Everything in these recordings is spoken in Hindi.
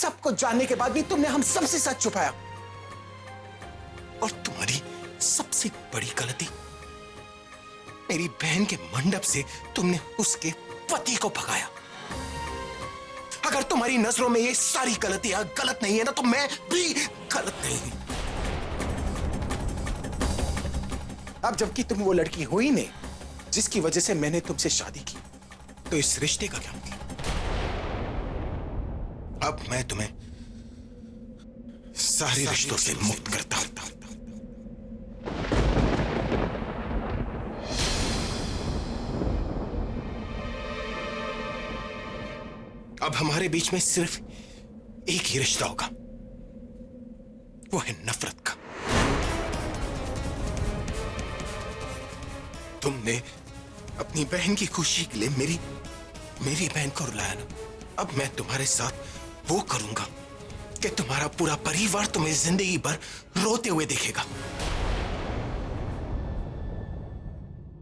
सब कुछ जानने के बाद भी तुमने हम सबसे सच छुपाया। और तुम्हारी सबसे बड़ी गलती, मेरी बहन के मंडप से तुमने उसके पति को भगाया। अगर तुम्हारी नजरों में ये सारी गलतियां गलत नहीं है ना, तो मैं भी गलत नहीं हूं। अब जबकि तुम वो लड़की हो ही नहीं जिसकी वजह से मैंने तुमसे शादी की, तो इस रिश्ते का क्या मतलब? अब मैं तुम्हें सारे रिश्तों से मुक्त करता हूं। अब हमारे बीच में सिर्फ एक ही रिश्ता होगा, वो है नफरत का। तुमने अपनी बहन की खुशी के लिए मेरी बहन को रुलाया ना, अब मैं तुम्हारे साथ वो करूंगा कि तुम्हारा पूरा परिवार तुम्हें जिंदगी भर रोते हुए देखेगा।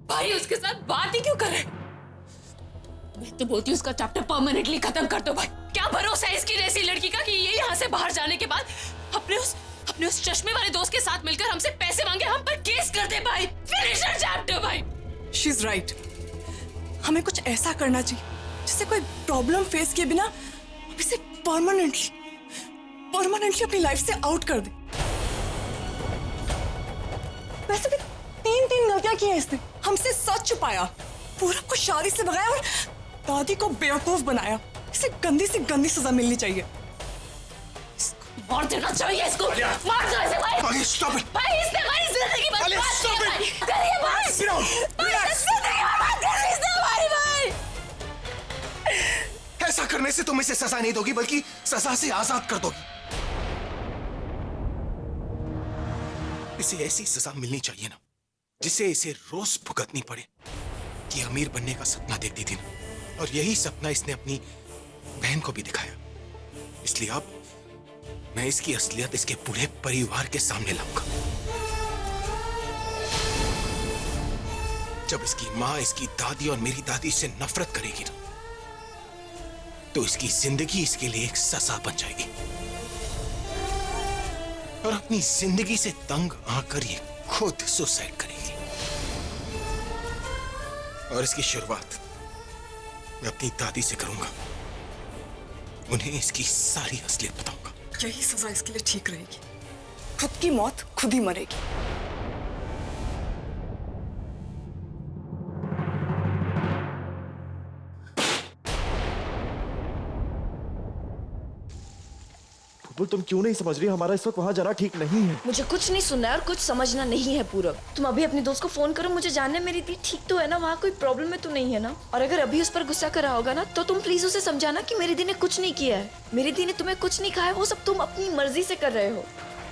भाई उसके साथ बात ही क्यों करे? मैं तो बोलती हूँ उसका चैप्टर परमानेंटली खत्म कर दो भाई। क्या भरोसा है इसकी जैसी लड़की का कि ये यहाँ से बाहर जाने के बाद अपने उस चश्मे वाले दोस्त के साथ मिलकर हमसे पैसे मांगे, हम पर केस कर दे भाई। फिनिश द चैप्टर भाई। She is right. हमें कुछ ऐसा करना चाहिए जिससे कोई प्रॉब्लम फेस किए बिना इसे परमानेंटली अपनी लाइफ से आउट कर दे। वैसे भी 3 गलतियां की हैं इसने। हमसे सच छुपाया, पूरब को शादी से भगाया और दादी को बेवकूफ बनाया। इसे गंदी से गंदी सजा मिलनी चाहिए। मार देना चाहिए इसको। मार दो इसे भाई। भाई स्टॉप इट। भाई इसने हमारी जिंदगी बर्बाद की है भाई। करिए भाई। ऐसा करने से तुम इसे सजा नहीं दोगी, बल्कि सजा से आजाद कर दोगी। इसे ऐसी सजा मिलनी चाहिए ना, जिसे इसे रोज भुगतनी पड़े कि अमीर बनने का सपना देखती थी ना, और यही सपना इसने अपनी बहन को भी दिखाया। इसलिए अब मैं इसकी असलियत इसके पूरे परिवार के सामने लाऊंगा। जब इसकी मां, इसकी दादी और मेरी दादी इससे नफरत करेगी ना, तो इसकी जिंदगी इसके लिए एक सजा बन जाएगी। और अपनी जिंदगी से तंग आकर ये खुद सुसाइड करेगी। और इसकी शुरुआत मैं अपनी दादी से करूंगा। उन्हें इसकी सारी असलियत बताऊंगा। यही सजा इसके लिए ठीक रहेगी। खुद की मौत खुद ही मरेगी। तुम क्यों नहीं समझ रही? हमारा इस वक्त वहां जाना ठीक नहीं है। मुझे कुछ नहीं सुनना है और कुछ समझना नहीं है पूरब। तुम अभी अपने दोस्त को फोन करो, मुझे जानना है मेरी दी ठीक तो है ना, वहाँ कोई प्रॉब्लम है तो नहीं है ना। और अगर अभी उस पर गुस्सा कर रहा होगा ना, तो तुम प्लीज उसे समझाना कि मेरी दी ने कुछ नहीं किया है। मेरी दी ने तुम्हें कुछ नहीं कहा है, वो सब तुम अपनी मर्जी से कर रहे हो।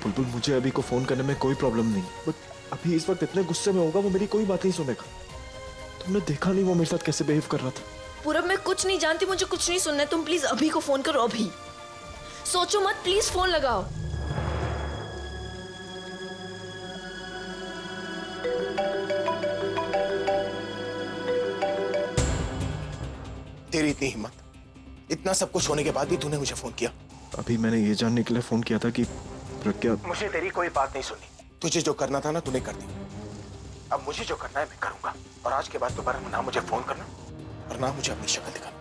बुलबुल, मुझे अभी को फोन करने में कोई प्रॉब्लम नहीं, बट अभी इस वक्त इतने गुस्से में होगा, वो मेरी कोई बात नहीं सुनेगा। तुमने देखा नहीं वो मेरे साथ कैसे बिहेव कर रहा था। पूरब मैं कुछ नहीं जानती, मुझे कुछ नहीं सुनना है। तुम प्लीज अभी को फोन करो, अभी सोचो मत, प्लीज फोन लगाओ। तेरी इतनी हिम्मत, इतना सब कुछ होने के बाद भी तूने मुझे फोन किया? अभी मैंने ये जानने के लिए फोन किया था कि प्रज्ञा। मुझे तेरी कोई बात नहीं सुननी। तुझे जो करना था ना, तूने कर दिया। अब मुझे जो करना है मैं करूंगा। और आज के बाद दोबारा ना मुझे फोन करना और ना मुझे अपनी शक्ल दिखाना।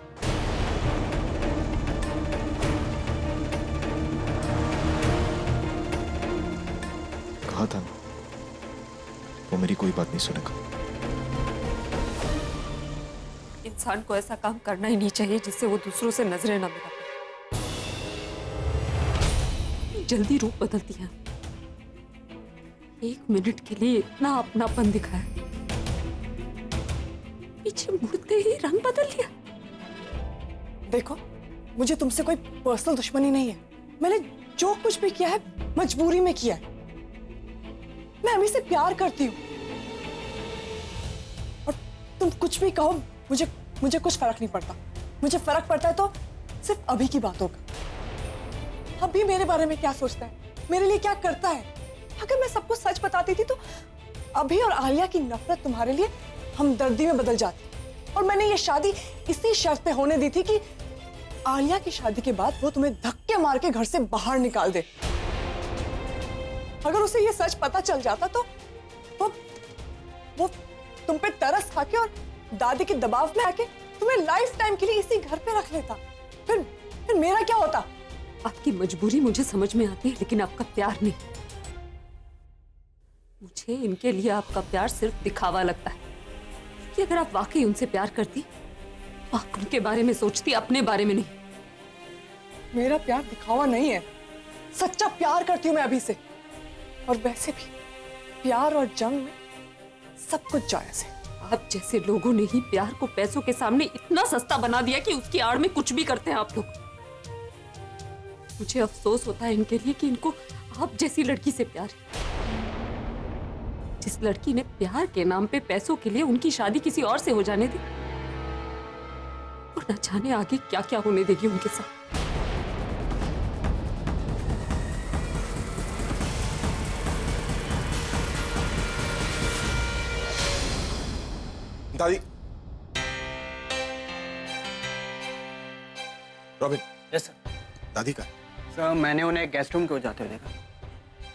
कहा था ना, वो मेरी कोई बात नहीं सुनेगा। इंसान को ऐसा काम करना ही नहीं चाहिए जिससे वो दूसरों से नजरें ना मिला पाए। जल्दी रूप बदलती है। 1 मिनट के लिए इतना अपनापन दिखाया, पीछे मुड़ते ही रंग बदल लिया। देखो, मुझे तुमसे कोई पर्सनल दुश्मनी नहीं है। मैंने जो कुछ भी किया है मजबूरी में किया है। मैं अभी से प्यार करती हूँ और तुम कुछ भी कहो, मुझे कुछ फर्क नहीं पड़ता। मुझे फर्क पड़ता है तो सिर्फ अभी की बातों का। अभी मेरे बारे में क्या सोचता है, मेरे लिए क्या करता है। अगर मैं सबको सच बताती थी तो अभी और आलिया की नफरत तुम्हारे लिए हमदर्दी में बदल जाती। और मैंने ये शादी इसी शर्त पे होने दी थी कि आलिया की शादी के बाद वो तुम्हें धक्के मार के घर से बाहर निकाल दे। अगर उसे ये सच पता चल जाता तो वो तुम पे तरस खा के और दादी के दबाव में आके तुम्हें लाइफ टाइम के लिए इसी घर पे रख लेता। फिर मेरा क्या होता? आपकी मजबूरी मुझे समझ में आती है, लेकिन आपका प्यार नहीं। मुझे इनके लिए आपका प्यार सिर्फ दिखावा लगता है कि अगर आप वाकई उनसे प्यार करती, आप उनके बारे में सोचती, अपने बारे में नहीं। मेरा प्यार दिखावा नहीं है, सच्चा प्यार करती हूँ मैं अभी से। और वैसे भी प्यार और जंग में सब कुछ जायज है। आप जैसे लोगों ने ही प्यार को पैसों के सामने इतना सस्ता बना दिया कि उसकी आड़ में कुछ भी करते हैं आप लोग। मुझे अफसोस होता है इनके लिए कि इनको आप जैसी लड़की से प्यार है, जिस लड़की ने प्यार के नाम पे पैसों के लिए उनकी शादी किसी और से हो जाने दी, और न जाने आगे क्या क्या होने देगी उनके साथ। दादी, रॉबिन, यस सर। दादी का सर मैंने उन्हें गेस्ट रूम को जाते हुए देखा।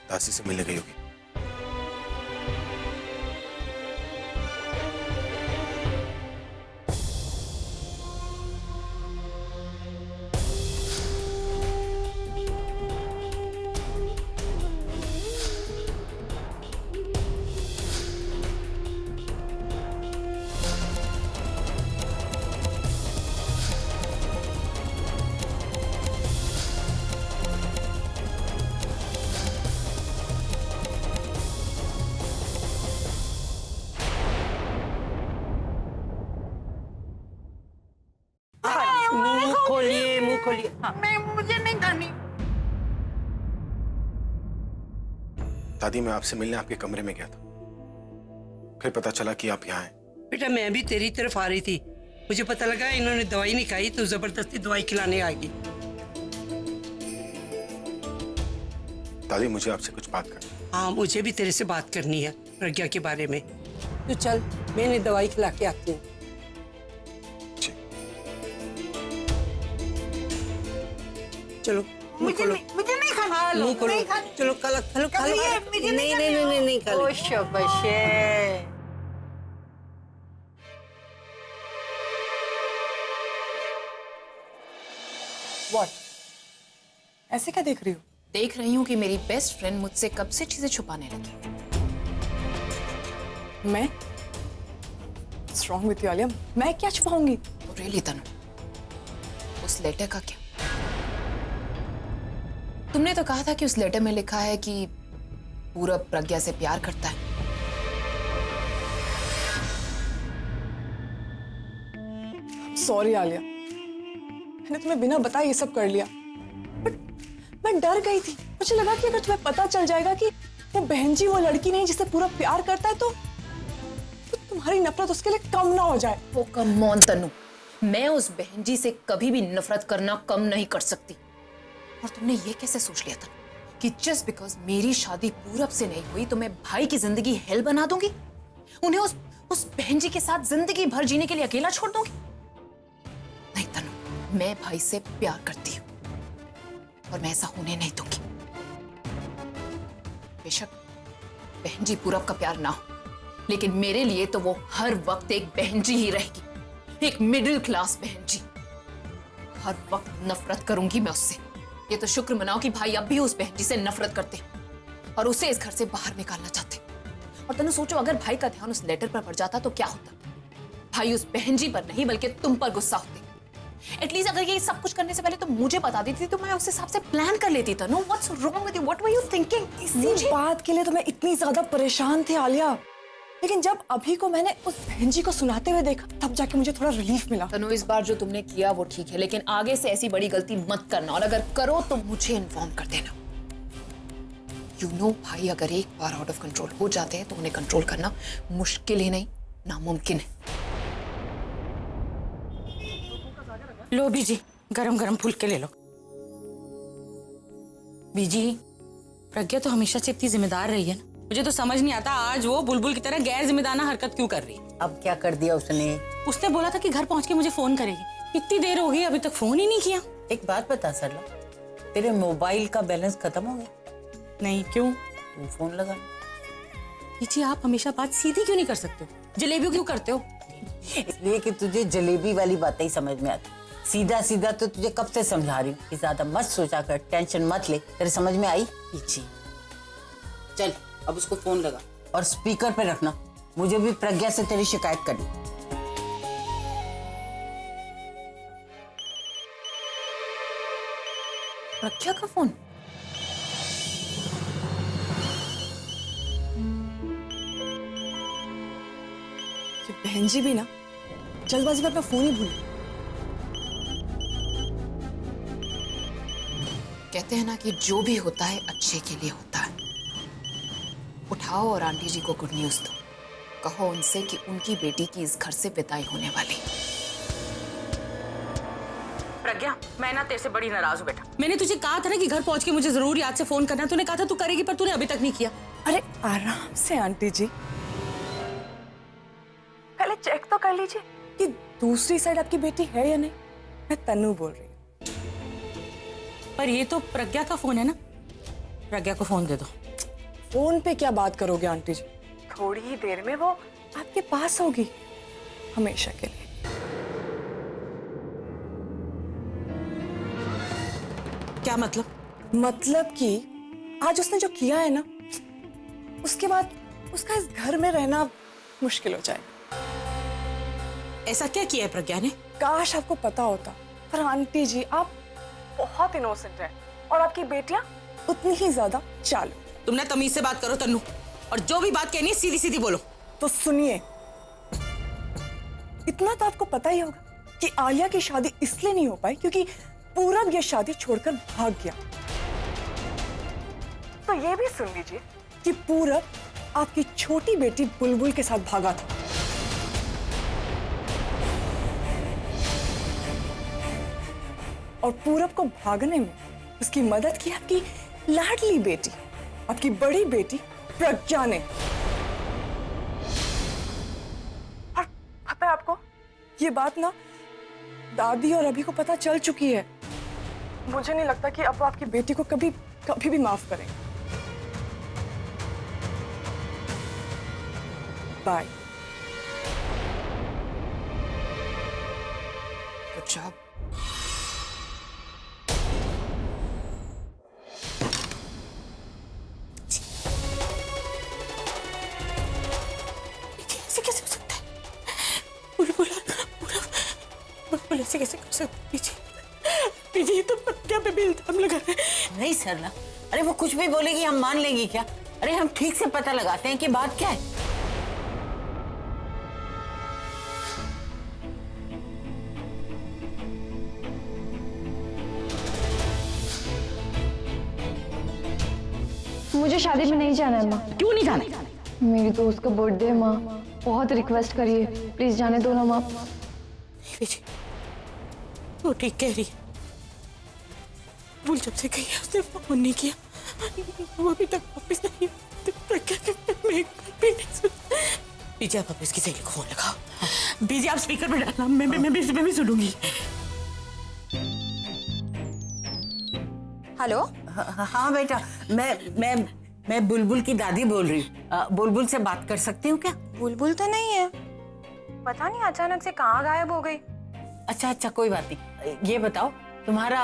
दासी से मिलने गई होगी। मुंह खोलिए। हाँ। मुझे नहीं खानी। दादी, मैं आपसे मिलने आपके कमरे में गया था, फिर पता चला कि आप यहाँ हैं। बेटा मैं भी तेरी तरफ आ रही थी, मुझे पता लगा इन्होंने दवाई नहीं खाई तो जबरदस्ती दवाई खिलाने आ गई। दादी, मुझे आपसे कुछ बात करनी। हाँ मुझे भी तेरे से बात करनी है प्रज्ञा के बारे में। तो चल मैंने दवाई खिला के आती हूँ। चलो मुझे नहीं खाना। मुंह खोलो। चलो खा लो खा लो। नहीं खा लो। What? ऐसे क्या देख रही हो? देख रही हूँ कि मेरी बेस्ट फ्रेंड मुझसे कब से चीजें छुपाने लगी। मैं? What's wrong with you, Alia? मैं क्या छुपाऊंगी? रियली तनु, उस लेटर का क्या? तुमने तो कहा था कि उस लेटर में लिखा है कि पूरब प्रज्ञा से प्यार करता है। सॉरी आलिया, मैंने तुम्हें बिना बताए ये सब कर लिया, बट मैं डर गई थी। मुझे लगा कि अगर तुम्हें पता चल जाएगा कि वो बहन जी वो लड़की नहीं जिससे पूरा प्यार करता है, तो तुम्हारी नफरत उसके लिए कम ना हो जाए। वो कम ऑन तनु, मैं उस बहन जी से कभी भी नफरत करना कम नहीं कर सकती। और तुमने ये कैसे सोच लिया था कि जस्ट बिकॉज मेरी शादी पूरब से नहीं हुई तो मैं भाई की जिंदगी हेल बना दूंगी, उन्हें उस बहन जी के साथ जिंदगी भर जीने के लिए अकेला छोड़ दूंगी? नहीं तनु, मैं भाई से प्यार करती हूँ और मैं ऐसा होने नहीं दूंगी। बेशक बहन जी पूरब का प्यार ना हो, लेकिन मेरे लिए तो वो हर वक्त एक बहन जी ही रहेगी, एक मिडिल क्लास बहन जी। हर वक्त नफरत करूंगी मैं उससे। ये तो शुक्र मनाओ कि भाई अब भी उस बहन जी से नफरत करते और उसे इस घर से बाहर निकालना चाहते। और तनु सोचो, अगर भाई का ध्यान उस लेटर पर पड़ जाता तो क्या होता? भाई उस बहन जी पर नहीं बल्कि तुम पर गुस्सा होते। एटलीस्ट अगर ये सब कुछ करने से पहले तो मुझे बता देती तो मैं उस हिसाब से प्लान कर लेती। Tanu, what's wrong with you? What were you thinking? इसी बात के लिए तो मैं इतनी ज्यादा परेशान थी आलिया, लेकिन जब अभी को मैंने उस बहन जी को सुनाते हुए देखा तब जाके मुझे थोड़ा रिलीफ मिला। तनु, इस बार जो तुमने किया वो ठीक है, लेकिन आगे से ऐसी बड़ी गलती मत करना, और अगर करो तो मुझे इन्फॉर्म कर देना। यू नो, भाई अगर एक बार आउट ऑफ कंट्रोल हो जाते हैं तो उन्हें कंट्रोल करना मुश्किल ही नहीं नामुमकिन है। लो बीजी, गरम गरम फूल के ले लो। बीजी, प्रज्ञा तो हमेशा से इतनी जिम्मेदार रही है ना, मुझे तो समझ नहीं आता आज वो बुलबुल की तरह गैर जिम्मेदाराना हरकत क्यों कर रही। अब क्या कर दिया उसने? उसने बोला था कि घर पहुंच के मुझे फोन करेगी, इतनी देर हो गई अभी तक फोन ही नहीं किया। एक बात बता सरला, तेरे मोबाइल का बैलेंस खत्म हो गया? नहीं, क्यों? तू फोन लगा। जी आप हमेशा बात सीधी क्यों नहीं कर सकते हो? जलेबियों क्यों करते हो? इसलिए कि तुझे जलेबी वाली बातें ही समझ में आती। सीधा सीधा तो तुझे कब से समझा रही हूँ कि ज्यादा मत सोचा कर, टेंशन मत ले। तेरे समझ में आई? पीछे चल, अब उसको फोन लगा और स्पीकर पे रखना। मुझे भी प्रज्ञा से तेरी शिकायत करनी। प्रज्ञा का फोन? ये बहन जी भी ना जल्दबाजी में अपना फोन ही भूल गई। कहते हैं ना कि जो भी होता है अच्छे के लिए होता है। उठाओ और आंटी जी को गुड न्यूज दो। कहो उनसे कि उनकी बेटी की इस घर से विदाई होने वाली। प्रज्ञा, मैं ना तेरे से बड़ी नाराज हूँ बेटा। मैंने तुझे कहा था ना कि घर पहुंच के मुझे जरूर याद से फोन करना। तूने कहा था तू करेगी, पर तूने अभी तक नहीं किया। अरे आराम से आंटी जी, पहले चेक तो कर लीजिए कि दूसरी साइड आपकी बेटी है या नहीं। मैं तन्नू बोल रही हूँ। पर ये तो प्रज्ञा का फोन है ना, प्रज्ञा को फोन दे दो। फोन पे क्या बात करोगे आंटी जी? थोड़ी ही देर में वो आपके पास होगी, हमेशा के लिए। क्या मतलब? मतलब कि आज उसने जो किया है ना, उसके बाद उसका इस घर में रहना मुश्किल हो जाएगा। ऐसा क्या किया है प्रज्ञा ने? काश आपको पता होता, पर आंटी जी आप बहुत इनोसेंट हैं और आपकी बेटियां उतनी ही ज्यादा चालू। तुमने तमीज से बात करो तन्नू, और जो भी बात कहनी है सीधी सीधी बोलो। तो सुनिए, इतना तो आपको पता ही होगा कि आलिया की शादी इसलिए नहीं हो पाई क्योंकि पूरब ये शादी छोड़कर भाग गया। तो ये भी सुन लीजिए कि पूरब आपकी छोटी बेटी बुलबुल के साथ भागा था। और पूरब को भागने में उसकी मदद की आपकी लाडली बेटी, आपकी बड़ी बेटी प्रज्ञा ने। और पता है आपको, ये बात ना दादी और अभी को पता चल चुकी है। मुझे नहीं लगता कि अब वो आपकी बेटी को कभी कभी भी माफ करेंगे। बाय। Good job. कैसे हो सकता है? बुलबुल ऐसे कैसे कर सकती? पीछे तो प्रज्ञा पे भी इल्जाम लगा रहे हैं। नहीं सरला, अरे वो कुछ भी बोलेगी हम मान लेंगे क्या? अरे हम ठीक से पता लगाते हैं कि बात क्या है। मुझे शादी में नहीं जाना है माँ। क्यों नहीं जाना? मेरी दोस्त का बर्थडे है माँ, बहुत रिक्वेस्ट करिए, प्लीज जाने दो ना माँ। वो ठीक कह रही है। भूल जब से गई है उसने फोन नहीं किया, वो अभी तक वापस नहीं। बीजी आप वापस की सहेली को फोन लगाओ। बीजी आप स्पीकर पे डालना, मैं भी सुनूंगी। हेलो। हाँ बेटा, मैं बुलबुल की दादी बोल रही हूँ। बुलबुल से बात कर सकती हूँ क्या? बुलबुल तो नहीं है, पता नहीं अचानक से कहाँ गायब हो गई। अच्छा कोई बात नहीं। ये बताओ तुम्हारा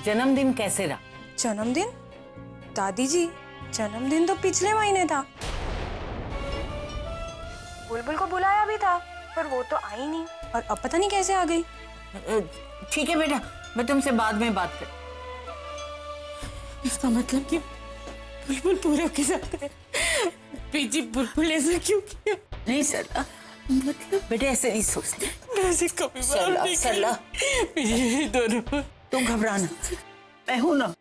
जन्मदिन कैसे रहा? जन्मदिन? दादी जी, जन्मदिन तो पिछले महीने था। बुलबुल को बुलाया भी था, पर वो तो आई नहीं, और अब पता नहीं कैसे आ गई। ठीक है बेटा, मैं तुमसे बाद में बात कर। इसका मतलब कि बुलबुल पूरब के साथ है। बीजी बुलबुल ऐसा क्यों किया? नहीं सरला, मतलब बेटा ऐसे नहीं सोचते। ऐसे कभी सरला बीजी दोनों। तुम घबराना, मैं हूं ना,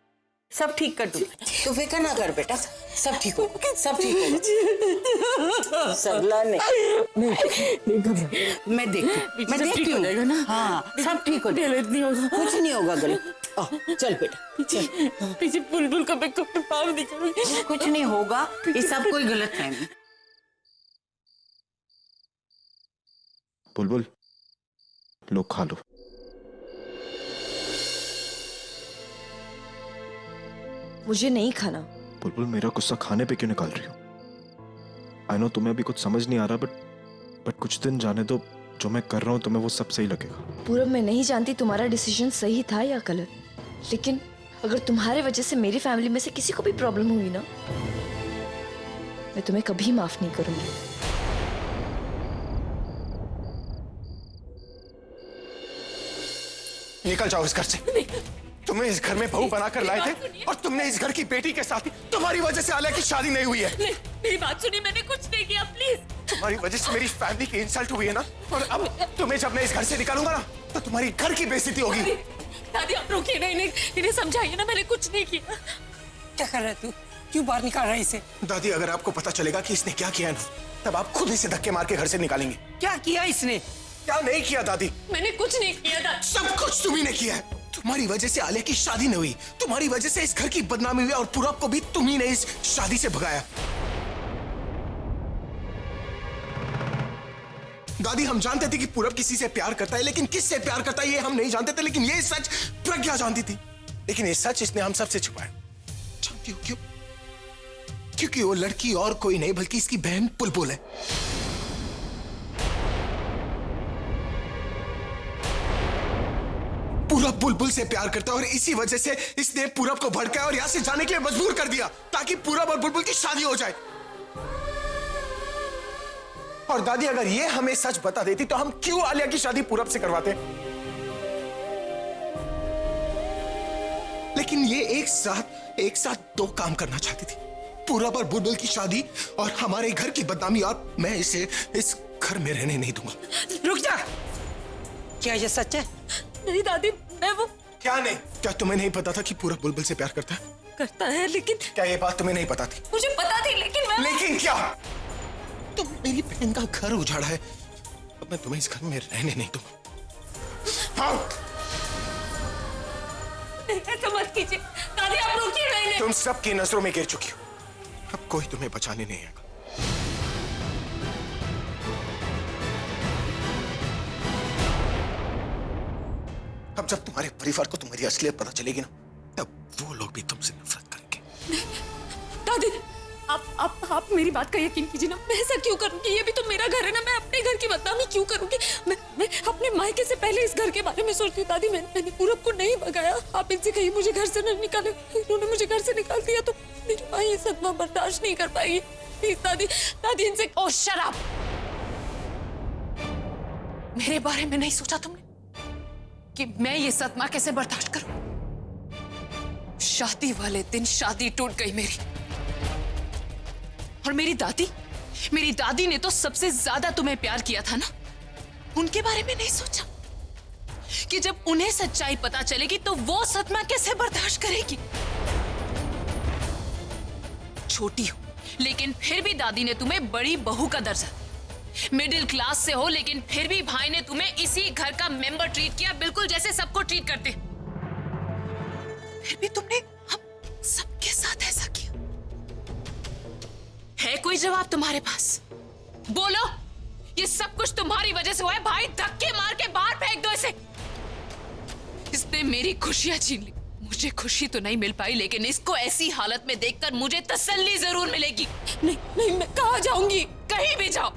सब ठीक कर दूंगा। तू फिक्र ना कर बेटा, सब ठीक होगा, सब ठीक होगा। सरला ने मैं देखती हूँ ना। हाँ सब ठीक हो जाएगा, नहीं होगा, कुछ नहीं होगा गली। चल बेटा चल। पीछे बुलबुल का मैं कभी पाप नहीं करूंगी। कुछ नहीं होगा, ये सब कोई गलत फहमी। बुलबुल लो खा लो। मुझे नहीं खाना। बुलबुल मेरा गुस्सा खाने पे क्यों निकाल रही हो? आई नो तुम्हें अभी कुछ समझ नहीं आ रहा, बट कुछ दिन जाने दो, जो मैं कर रहा हूँ तुम्हें वो सब सही लगेगा। पूरब, मैं नहीं जानती तुम्हारा डिसीजन सही था या गलत, लेकिन अगर तुम्हारे वजह से मेरी फैमिली में से किसी को भी प्रॉब्लम हुई ना, मैं तुम्हें कभी माफ नहीं करूंगी। निकल जाओ इस घर से। तुम्हें इस घर में बहू बनाकर लाए थे और तुमने इस घर की बेटी के साथ ही तुम्हारी वजह से आलिया की शादी नहीं हुई है। नहीं, मेरी बात सुनिए, मैंने कुछ नहीं किया, प्लीज। तुम्हारी वजह से मेरी फैमिली की इंसल्ट हुई है ना, और अब तुम्हें जब मैं इस घर से निकालूंगा ना तो तुम्हारी घर की बेइज्जती होगी। दादी आप रोकिए ना, इन्हें समझाइए ना, मैंने कुछ नहीं किया। क्या कर रहा है तू? क्यों बाहर निकाल रहा है इसे? दादी अगर आपको पता चलेगा कि इसने क्या किया है ना, तब आप खुद इसे धक्के मार के घर से निकालेंगे। क्या किया इसने? क्या नहीं किया दादी? मैंने कुछ नहीं किया दादी। सब कुछ तुम्ही ने किया है। तुम्हारी वजह से आलिया की शादी नहीं हुई, तुम्हारी वजह से इस घर की बदनामी हुई और पूरब को भी तुम्ही ने इस शादी से भगाया। दादी हम जानते थे कि पूरब किसी से प्यार करता है, लेकिन किससे प्यार करता है ये हम नहीं जानते थे, लेकिन ये सच प्रज्ञा जानती थी। लेकिन ये सच इसने हम सबसे छुपाया। जानती हो क्यों? क्योंकि वो लड़की और कोई नहीं बल्कि इसकी बहन बुलबुल है। पूरब बुलबुल से प्यार करता है और इसी वजह से इसने पूरब को भड़काया और यहां से जाने के लिए मजबूर कर दिया ताकि पूरब और बुलबुल की शादी हो जाए। और दादी अगर ये हमें सच बता देती तो हम क्यों आलिया की शादी पूरब से करवाते? लेकिन ये एक साथ दो काम करना चाहती थी, पूरब और बुलबुल की शादी और हमारे घर की बदनामी, और मैं इसे इस घर में रहने नहीं दूंगा। रुक जा। क्या ये सच है? नहीं दादी, मैं वो क्या नहीं? क्या तुम्हें नहीं पता था कि पूरब बुलबुल से प्यार करता है? करता है, लेकिन क्या ये बात तुम्हें नहीं पता थी? मुझे पता थी, लेकिन मैं लेकिन क्या? तुम मेरी बहन का घर उजाड़ा है, अब मैं तुम्हें इस घर में रहने नहीं दूंगा। हाँ। ऐसा मत कीजिए दादी, आप रोकिए ना इन्हें। तुम सबकी नजरों में गिर चुकी हो, अब कोई तुम्हें बचाने नहीं आएगा। अब जब तुम्हारे परिवार को तुम्हारी असलियत पता चलेगी ना, तब वो लोग भी तुमसे नफरत करेंगे। दादी आप मेरी बात का यकीन कीजिए ना, मैं ऐसा क्यों करूंगी? ये भी तो मेरा घर है ना, मैं अपने घर की बदनामी क्यों करूंगी? मैं अपने मायके से पहले इस घर के बारे में सोचती हूँ। दादी मैंने पूरब को नहीं भगाया, आप इनसे कहीं मुझे घर से न निकाले। इन्होंने मुझे घर से निकाल दिया तो मेरी माँ ये सदमा बर्दाश्त नहीं कर पाएगी। प्लीज दादी इनसे। ओ शराब, मेरे बारे में नहीं सोचा तुमने कि मैं ये सदमा कैसे बर्दाश्त करूं? शादी वाले दिन शादी टूट गई मेरी, और मेरी दादी ने तो सबसे ज्यादा तुम्हें प्यार किया था ना, उनके बारे में नहीं सोचा कि जब उन्हें सच्चाई पता चलेगी तो वो सदमा कैसे बर्दाश्त करेगी? छोटी हो लेकिन फिर भी दादी ने तुम्हें बड़ी बहू का दर्जा, मिडिल क्लास से हो लेकिन फिर भी भाई ने तुम्हें इसी घर का मेंबर ट्रीट किया, बिल्कुल जैसे सबको ट्रीट करते। फिर भी तुमने हम सबके साथ ऐसा किया। है कोई जवाब तुम्हारे पास? बोलो, ये सब कुछ तुम्हारी वजह से हुआ है। भाई धक्के मार के बाहर फेंक दो इसे। इसने मेरी खुशियां छीन ली। मुझे खुशी तो नहीं मिल पाई, लेकिन इसको ऐसी हालत में देखकर मुझे तसल्ली जरूर मिलेगी। नहीं मैं कहाँ जाऊंगी? कहीं भी जाओ,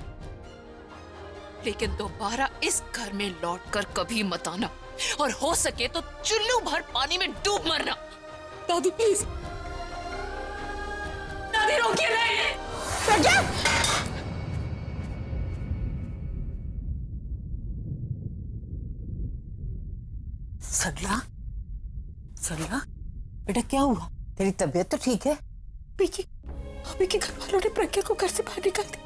लेकिन दोबारा इस घर में लौटकर कभी मत आना, और हो सके तो चुल्लू भर पानी में डूब मरना। दादी प्लीज, दादी रोकिए ना इन्हें। सरला बेटा क्या हुआ? तेरी तबीयत तो ठीक है? पीजी अभी के घर वालों ने प्रज्ञा को घर से बाहर निकाल दिया।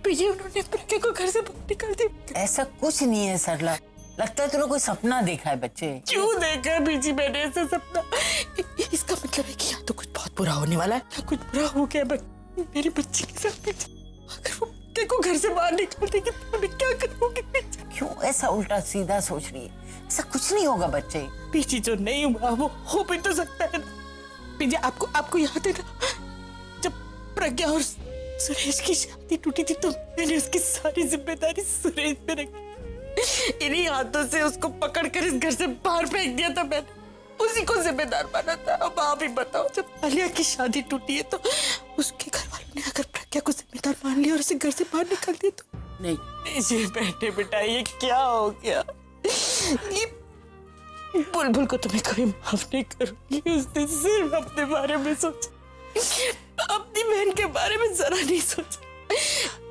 पीजी उन्होंने प्रज्ञा को घर से बाहर निकाल दिया। ऐसा कुछ नहीं है सरला, लगता है तूने कोई सपना देखा है बच्चे। क्यों देखा पीजी मैंने ऐसा सपना? इसका मतलब है कि या तो कुछ बहुत बुरा होने वाला है या कुछ बुरा हो गया मेरी बच्ची के साथ। अगर वो प्रज्ञा को घर से बाहर निकाल देगी तो मैं क्या करूंगी? क्यों ऐसा उल्टा सीधा सोच रही है? ऐसा कुछ नहीं होगा बच्चे। पीजी जो नहीं हुआ वो हो भी तो सकता है ना। पीजी आपको याद है ना, जब प्रज्ञा और सुरेश की शादी टूटी थी तो मैंने उसकी सारी जिम्मेदारी सुरेश पे रखी। इन्हीं हाथों से उसको पकड़कर इस घर से बाहर फेंक दिया था मैंने। उसी को जिम्मेदार माना था। अब आप ही बताओ, जब आलिया की शादी टूटी है तो उसके घर वालों ने अगर प्रज्ञा को जिम्मेदार मान लिया और उसे घर से बाहर निकाल दिया तो? नहीं जी बेटे बेटा, ये क्या हो गया? ये बुलबुल को तो मैं कभी माफ नहीं करूंगी। उसने सिर्फ अपने बारे में सोचा, अपनी बहन के बारे में जरा नहीं सोचा।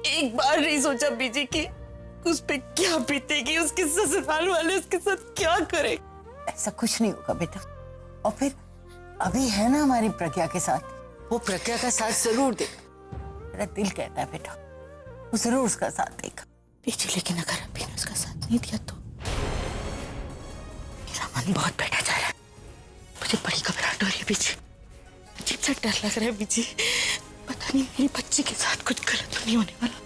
एक बार नहीं सोचा बीजी की उस पे क्या बीतेगी, उसके ससुराल वाले उसके साथ क्या करें। ऐसा कुछ नहीं होगा बेटा। और फिर अभी है ना हमारी प्रज्ञा के साथ, वो प्रज्ञा का साथ जरूर देगा। मेरा दिल कहता है बेटा वो जरूर उसका साथ देगा। बीजी, लेकिन अगर अभी ने उसका साथ नहीं दिया तो? मेरा मन बहुत बैठा जा रहा है, मुझे बड़ी घबराहट हो रही है बीजी। अजीब सा डर लग रहा है बीजी, पता नहीं मेरी बच्ची के साथ कुछ गलत तो नहीं होने वाला।